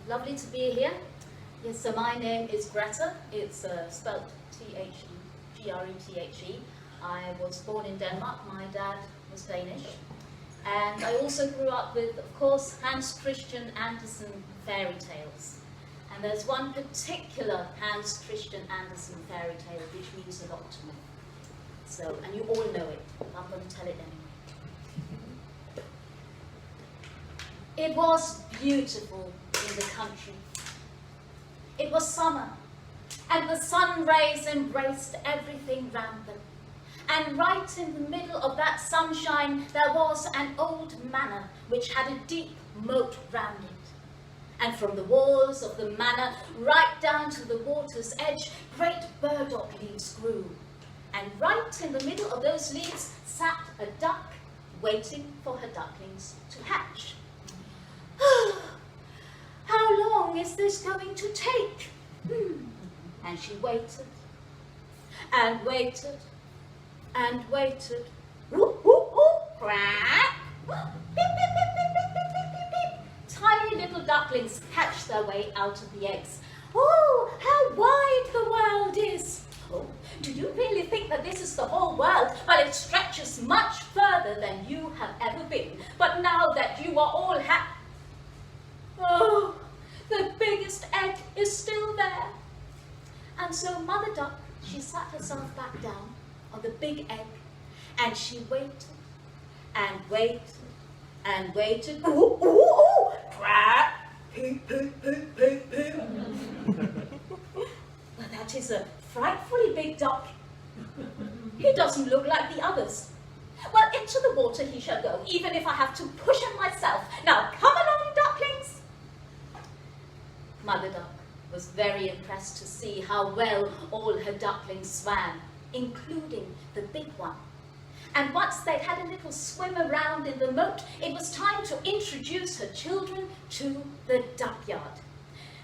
Lovely to be here. Yes, so my name is Greta. It's spelt T-H-E-G-R-E-T-H-E. I was born in Denmark. My dad was Danish. And I also grew up with, of course, Hans Christian Andersen fairy tales. And there's one particular Hans Christian Andersen fairy tale which means a lot to me. So, and you all know it. I'm going to tell it anyway. It was beautiful in the country. It was summer, and the sun rays embraced everything round them. And right in the middle of that sunshine, there was an old manor which had a deep moat round it. And from the walls of the manor, right down to the water's edge, great burdock leaves grew. And right in the middle of those leaves sat a duck, waiting for her ducklings to hatch. How long is this going to take? And she waited, and waited, and waited. Whoop, whoop, whoop, quack. Beep, beep, beep, beep, beep, beep, beep, beep, beep. Tiny little ducklings hatch their way out of the eggs. Oh, how wide the world is! Oh, do you really think that this is the whole world? Well, it stretches much further than you have ever been. But now that you are all oh, the biggest egg is still there. And so Mother Duck, she sat herself back down on the big egg, and she waited, and waited, and waited. Ooh, ooh, ooh! Quack! Peep, peep, peep, peep, peep. Well, that is a frightfully big duck. He doesn't look like the others. Well, into the water he shall go, even if I have to push him myself. Now, come along, ducklings. Mother Duck was very impressed to see how well all her ducklings swam, including the big one. And once they'd had a little swim around in the moat, it was time to introduce her children to the duckyard.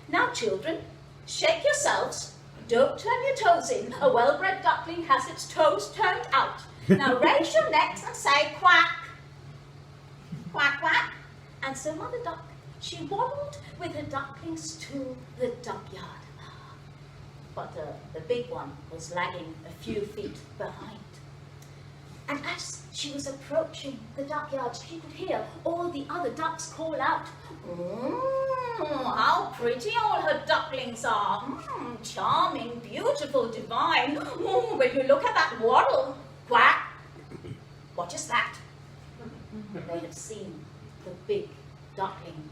Now, children, shake yourselves. Don't turn your toes in. A well-bred duckling has its toes turned out. Now raise your necks and say quack. Quack, quack. And so Mother Duck, she waddled with her ducklings to the duckyard. But the big one was lagging a few feet behind. And as she was approaching the duckyard, she could hear all the other ducks call out, how pretty all her ducklings are. Charming, beautiful, divine. Will you look at that waddle? Quack. What is that? They had seen the big duckling.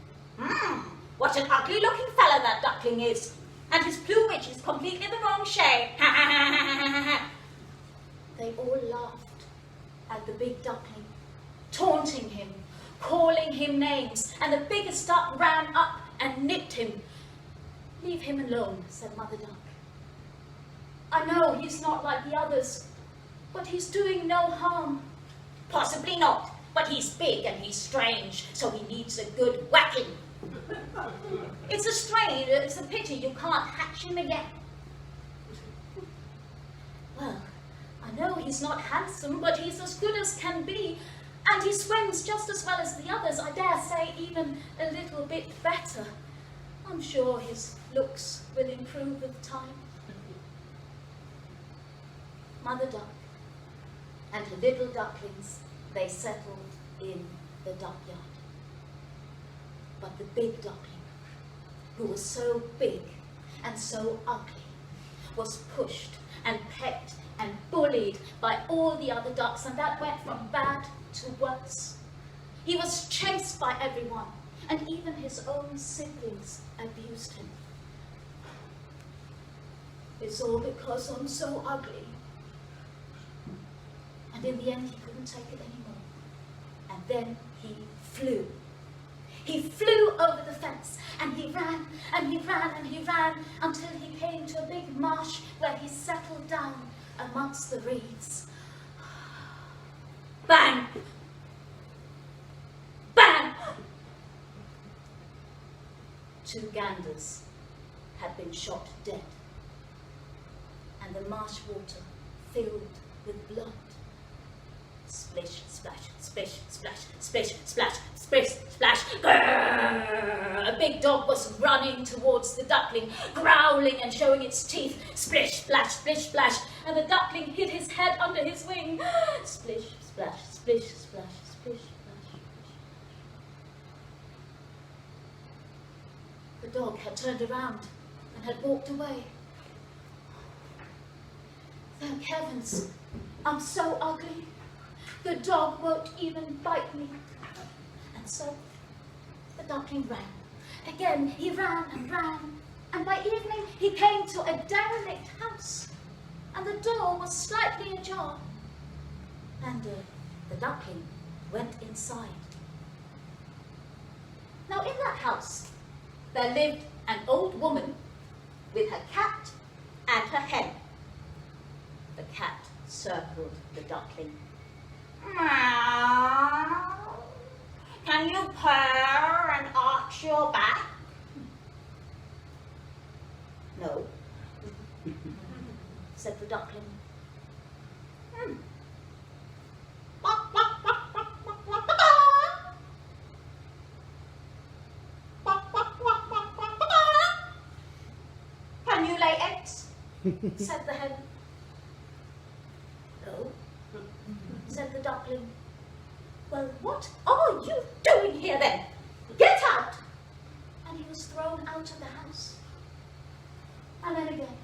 What an ugly looking fella that duckling is. And his plumage is completely the wrong shade. They all laughed at the big duckling, taunting him, calling him names, and the biggest duck ran up and nipped him. Leave him alone, said Mother Duck. I know he's not like the others, but he's doing no harm. Possibly not, but he's big and he's strange, so he needs a good whacking. It's a pity you can't hatch him again. Well, I know he's not handsome, but he's as good as can be, and he swims just as well as the others, I dare say even a little bit better. I'm sure his looks will improve with time. Mother Duck and her little ducklings, they settled in the duckyard. But the big duckling, who was so big and so ugly, was pushed and pecked and bullied by all the other ducks, and that went from bad to worse. He was chased by everyone, and even his own siblings abused him. It's all because I'm so ugly. And in the end, he couldn't take it anymore. And then he flew. He flew over the fence, and he ran, and he ran, and he ran, until he came to a big marsh where he settled down amongst the reeds. Bang! Bang! 2 ganders had been shot dead, and the marsh water filled with blood. Splish, splash, splish, splash, splish, splash, splish, splash. Grrr! A big big dog was running towards the duckling, growling and showing its teeth. Splish, splash, splish, splash. And the duckling hid his head under his wing. Splish, splash, splish, splash, splish, splash. The dog had turned around and had walked away. Thank heavens, I'm so ugly. The dog won't even bite me. And so the duckling ran. Again, he ran, and by evening he came to a derelict house, and the door was slightly ajar. And the duckling went inside. Now in that house there lived an old woman with her cat and her hen. The cat circled the duckling. Meow. Can you purr and arch your back? No, said the duckling. Can you lay eggs? Said the hen. No, said the duckling. Well, what are you doing here then? Get out! And he was thrown out of the house. And then again,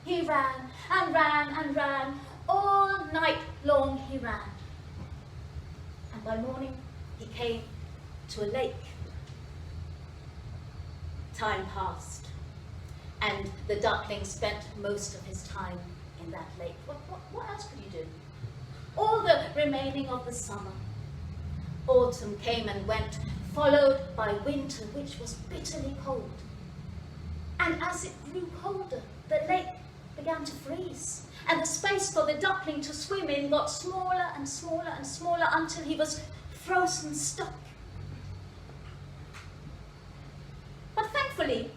he ran and ran and ran. All night long he ran. And by morning, he came to a lake. Time passed, and the duckling spent most of his time in that lake. What else could he do? All the remaining of the summer. Autumn came and went, followed by winter, which was bitterly cold. And as it grew colder, the lake began to freeze, and the space for the duckling to swim in got smaller and smaller and smaller until he was frozen stuck. But thankfully,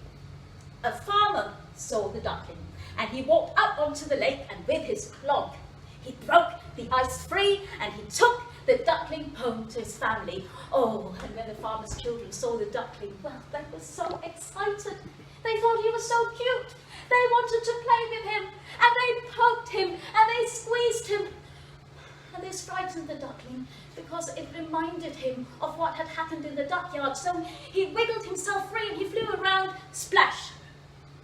a farmer saw the duckling, and he walked up onto the lake, and with his clog, he broke the ice free, and he took the duckling home to his family. Oh, and when the farmer's children saw the duckling, well, they were so excited. They thought he was so cute. They wanted to play with him, and they poked him, and they squeezed him. And this frightened the duckling because it reminded him of what had happened in the duckyard. So he wiggled himself free and he flew around, splash,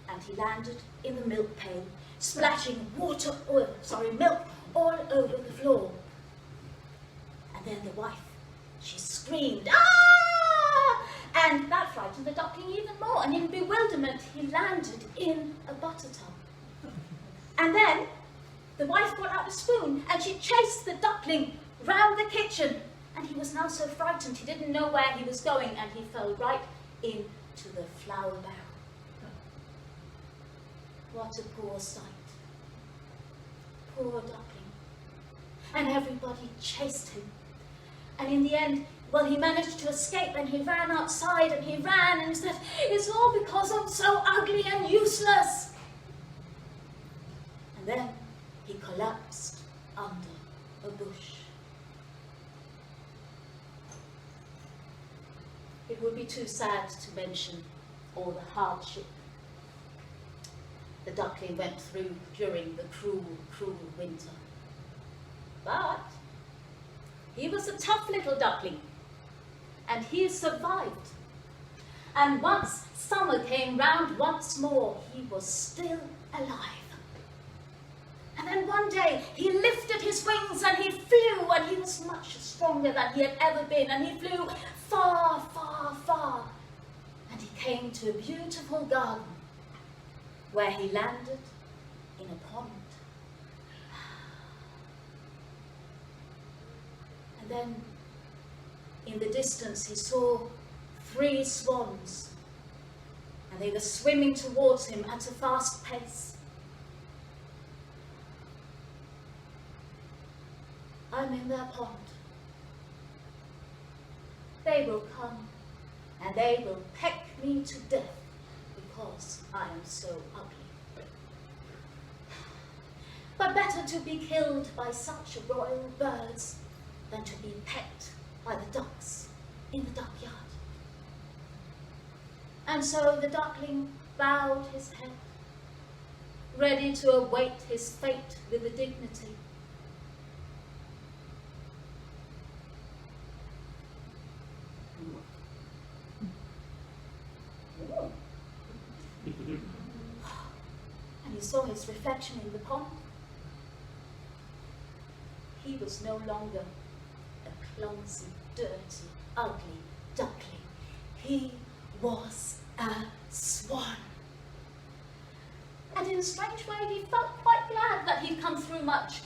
and he landed in the milk pail, splashing milk all over the floor. And then the wife, she screamed, "Ah!" And that frightened the duckling even more, and in bewilderment he landed in a butter tub. And then the wife got out a spoon and she chased the duckling round the kitchen, and he was now so frightened he didn't know where he was going, and he fell right into the flour barrel. What a poor sight. Poor duckling. And everybody chased him. And in the end, well, he managed to escape, and he ran outside, and he ran and said, "It's all because I'm so ugly and useless." And then he collapsed under a bush. It would be too sad to mention all the hardship the duckling went through during the cruel, cruel winter. But he was a tough little duckling, and he survived. And once summer came round once more, he was still alive. And then one day he lifted his wings and he flew, and he was much stronger than he had ever been, and he flew far, far, far. And he came to a beautiful garden where he landed in a pond. And then in the distance he saw 3 swans, and they were swimming towards him at a fast pace. I'm in their pond. They will come and they will peck me to death because I am so ugly. But better to be killed by such royal birds than to be pecked by the ducks in the duckyard. And so the duckling bowed his head, ready to await his fate with a dignity. And he saw his reflection in the pond. He was no longer a clumsy, dirty, ugly duckling. He was a swan. And in a strange way, he felt quite glad that he'd come through much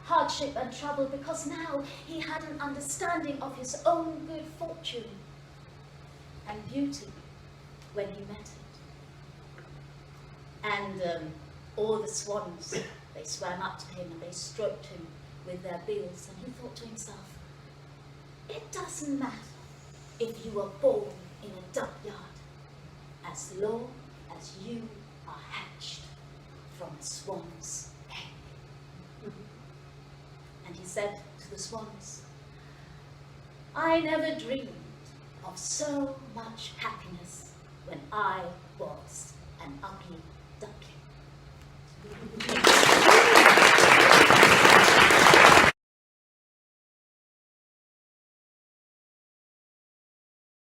hardship and trouble, because now he had an understanding of his own good fortune and beauty when he met it. And all the swans, they swam up to him and they stroked him with their bills, and he thought to himself, it doesn't matter if you were born in a duck yard, as long as you are hatched from a swan's egg. And he said to the swans, I never dreamed of so much happiness when I was an ugly duckling.